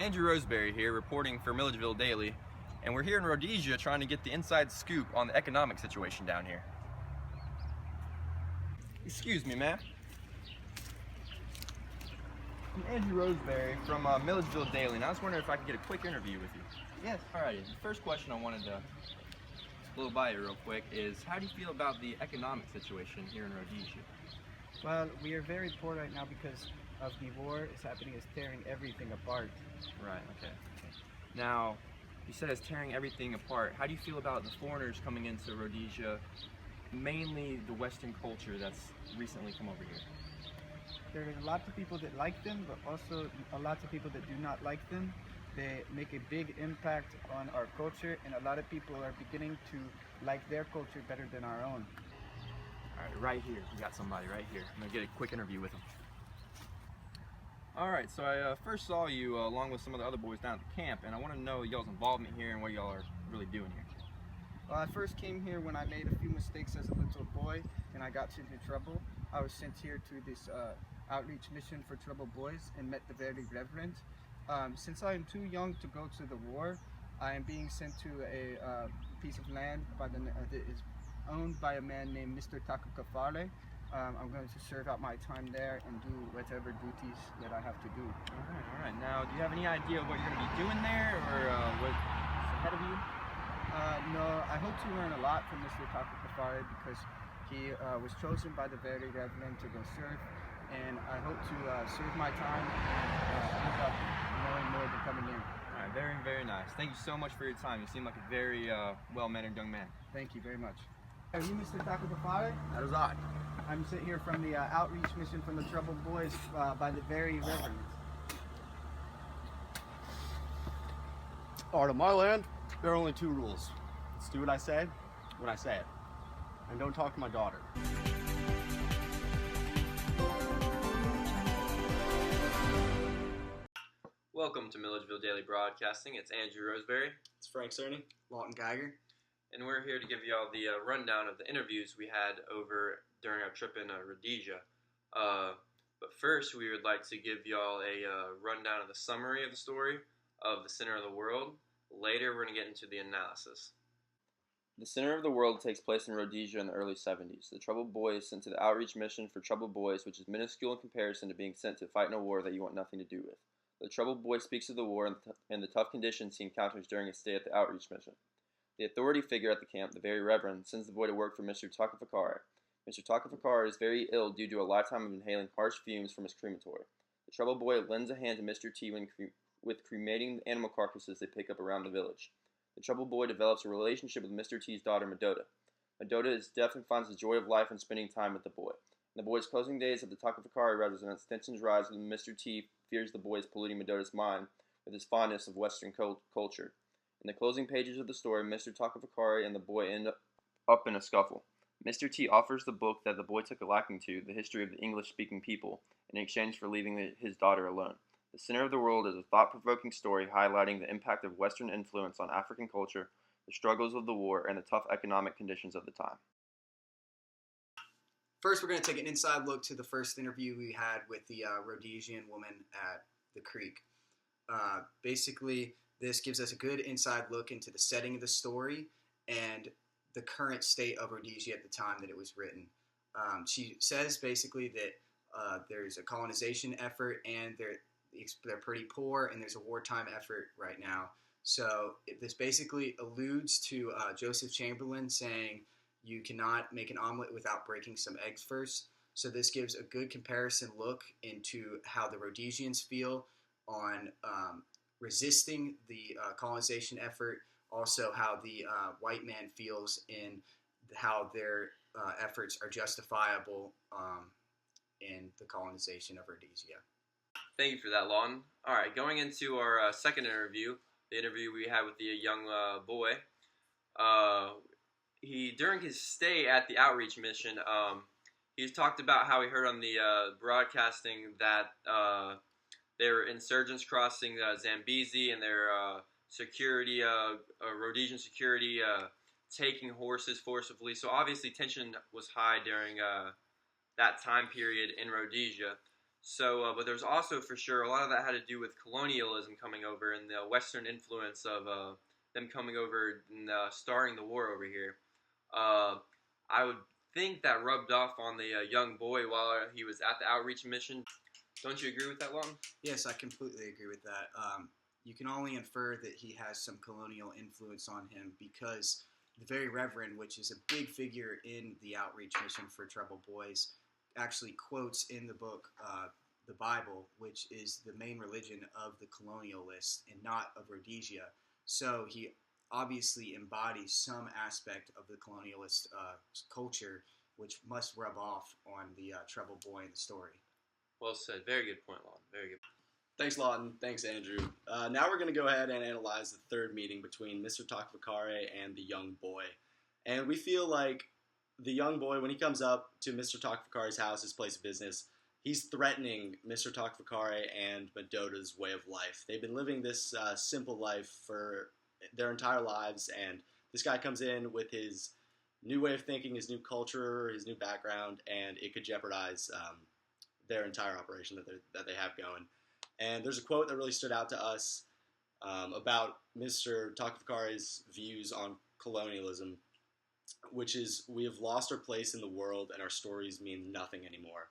Andrew Roseberry here, reporting for Milledgeville Daily, and we're here in Rhodesia trying to get the inside scoop on the economic situation down here. Excuse me, ma'am. I'm Andrew Roseberry from Milledgeville Daily, and I was wondering if I could get a quick interview with you. Yes. Alrighty, the first question I wanted to blow by you real quick is, how do you feel about the economic situation here in Rhodesia? Well, we are very poor right now because of the war is happening. It's tearing everything apart. Right, okay. Now, you said it's tearing everything apart. How do you feel about the foreigners coming into Rhodesia, mainly the Western culture that's recently come over here? There are lots of people that like them, but also a lot of people that do not like them. They make a big impact on our culture, and a lot of people are beginning to like their culture better than our own. Alright, right here. We got somebody right here. I'm going to get a quick interview with him. Alright, so I first saw you along with some of the other boys down at the camp, and I want to know y'all's involvement here and what y'all are really doing here. Well, I first came here when I made a few mistakes as a little boy, and I got into trouble. I was sent here to this outreach mission for troubled boys and met the very reverend. Since I am too young to go to the war, I am being sent to a piece of land that is owned by a man named Mr. Takakafale. I'm going to serve out my time there and do whatever duties that I have to do. Alright. Now, do you have any idea what you're going to be doing there, or what's ahead of you? No, I hope to learn a lot from Mr. Takakafale because he was chosen by the very reverend to go serve, and I hope to serve my time and end up knowing more than coming in. Alright, very, very nice. Thank you so much for your time. You seem like a very well-mannered young man. Thank you very much. Are you Mr. Takakafale? That is I. I'm sitting here from the outreach mission from the Troubled Boys by the very reverend. Alright, on my land, there are only two rules. Let's do what I say when I say it. And don't talk to my daughter. Welcome to Milledgeville Daily Broadcasting. It's Andrew Roseberry. It's Frank Cerny. Lawton Geiger. And we're here to give you all the rundown of the interviews we had over during our trip in Rhodesia. But first, we would like to give y'all a rundown of the summary of the story of the Center of the World. Later, we're going to get into the analysis. The Center of the World takes place in Rhodesia in the early 70s. The Troubled Boys sent to the outreach mission for Troubled Boys, which is minuscule in comparison to being sent to fight in a war that you want nothing to do with. The Troubled Boy speaks of the war and the tough conditions he encounters during his stay at the outreach mission. The authority figure at the camp, the very reverend, sends the boy to work for Mr. Takafakare. Mr. Takafakare is very ill due to a lifetime of inhaling harsh fumes from his crematory. The Troubled Boy lends a hand to Mr. T with cremating the animal carcasses they pick up around the village. The Troubled Boy develops a relationship with Mr. T's daughter, Madota. Madota is deaf and finds the joy of life in spending time with the boy. In the boy's closing days at the Takafakare residence, tensions rise when Mr. T fears the boy is polluting Madota's mind with his fondness of Western culture. In the closing pages of the story, Mr. Takafakare and the boy end up in a scuffle. Mr. T offers the book that the boy took a liking to, The History of the English-Speaking People, in exchange for leaving his daughter alone. The Center of the World is a thought-provoking story highlighting the impact of Western influence on African culture, the struggles of the war, and the tough economic conditions of the time. First, we're going to take an inside look to the first interview we had with the Rhodesian woman at the creek. Basically, this gives us a good inside look into the setting of the story and the current state of Rhodesia at the time that it was written. She says basically that there's a colonization effort and they're pretty poor and there's a wartime effort right now. So this basically alludes to Joseph Chamberlain saying you cannot make an omelet without breaking some eggs first. So this gives a good comparison look into how the Rhodesians feel on resisting the colonization effort, also how the white man feels in how their efforts are justifiable in the colonization of Rhodesia. Thank you for that, Lawton. All right, going into our second interview, the interview we had with the young boy. During his stay at the outreach mission, he's talked about how he heard on the broadcasting that there were insurgents crossing Zambezi and their Rhodesian security taking horses forcibly. So obviously tension was high during that time period in Rhodesia. So, but there's also for sure a lot of that had to do with colonialism coming over and the Western influence of them coming over and starting the war over here. I would think that rubbed off on the young boy while he was at the outreach mission. Don't you agree with that, Lawton? Yes, I completely agree with that. You can only infer that he has some colonial influence on him because the very Reverend, which is a big figure in the outreach mission for troubled boys, actually quotes in the book the Bible, which is the main religion of the colonialists and not of Rhodesia. So he obviously embodies some aspect of the colonialist culture, which must rub off on the troubled boy in the story. Well said. Very good point, Lawton. Very good. Thanks, Lawton. Thanks, Andrew. Now we're going to go ahead and analyze the third meeting between Mr. Takafakare and the young boy. And we feel like the young boy, when he comes up to Mr. Takafakare's house, his place of business, he's threatening Mr. Takafakare and Medoda's way of life. They've been living this simple life for their entire lives, and this guy comes in with his new way of thinking, his new culture, his new background, and it could jeopardize their entire operation that they have going. And there's a quote that really stood out to us about Mr. Takafakare's views on colonialism, which is, "We have lost our place in the world and our stories mean nothing anymore."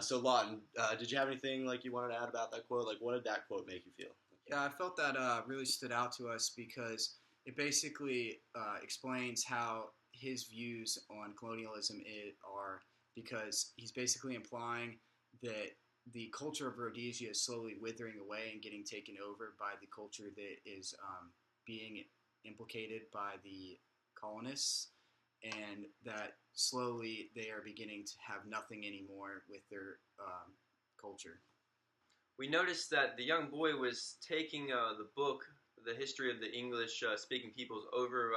So Lawton, did you have anything like you wanted to add about that quote? Like, what did that quote make you feel? Yeah, I felt that really stood out to us because it basically explains how his views on colonialism are, because he's basically implying that the culture of Rhodesia is slowly withering away and getting taken over by the culture that is being implicated by the colonists, and that slowly they are beginning to have nothing anymore with their culture. We noticed that the young boy was taking the book, The History of the English-Speaking Peoples, over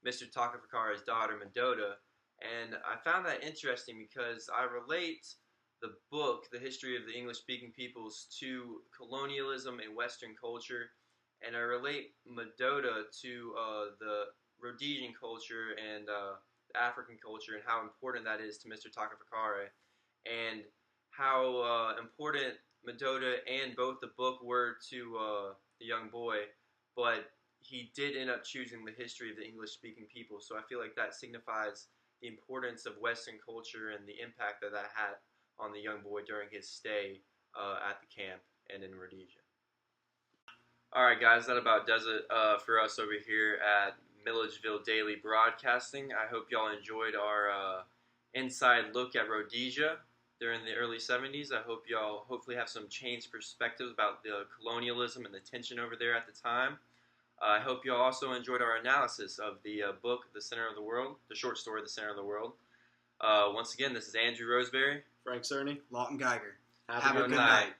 Mr. Takafakare's daughter, Medoda, and I found that interesting because I relate the book, The History of the English-Speaking Peoples, to colonialism and Western culture, and I relate Medoda to the Rhodesian culture and African culture and how important that is to Mr. Takafakare, and how important Medoda and both the book were to the young boy, but he did end up choosing the history of the English-speaking people, so I feel like that signifies the importance of Western culture and the impact that that had on the young boy during his stay at the camp and in Rhodesia. Alright guys, that about does it for us over here at Milledgeville Daily Broadcasting. I hope y'all enjoyed our inside look at Rhodesia during the early 70s. I hope y'all hopefully have some changed perspectives about the colonialism and the tension over there at the time. I hope y'all also enjoyed our analysis of the book, The Center of the World, the short story, The Center of the World. Once again, this is Andrew Roseberry. Frank Cerny. Lawton Geiger. Have Have a a good good night. night.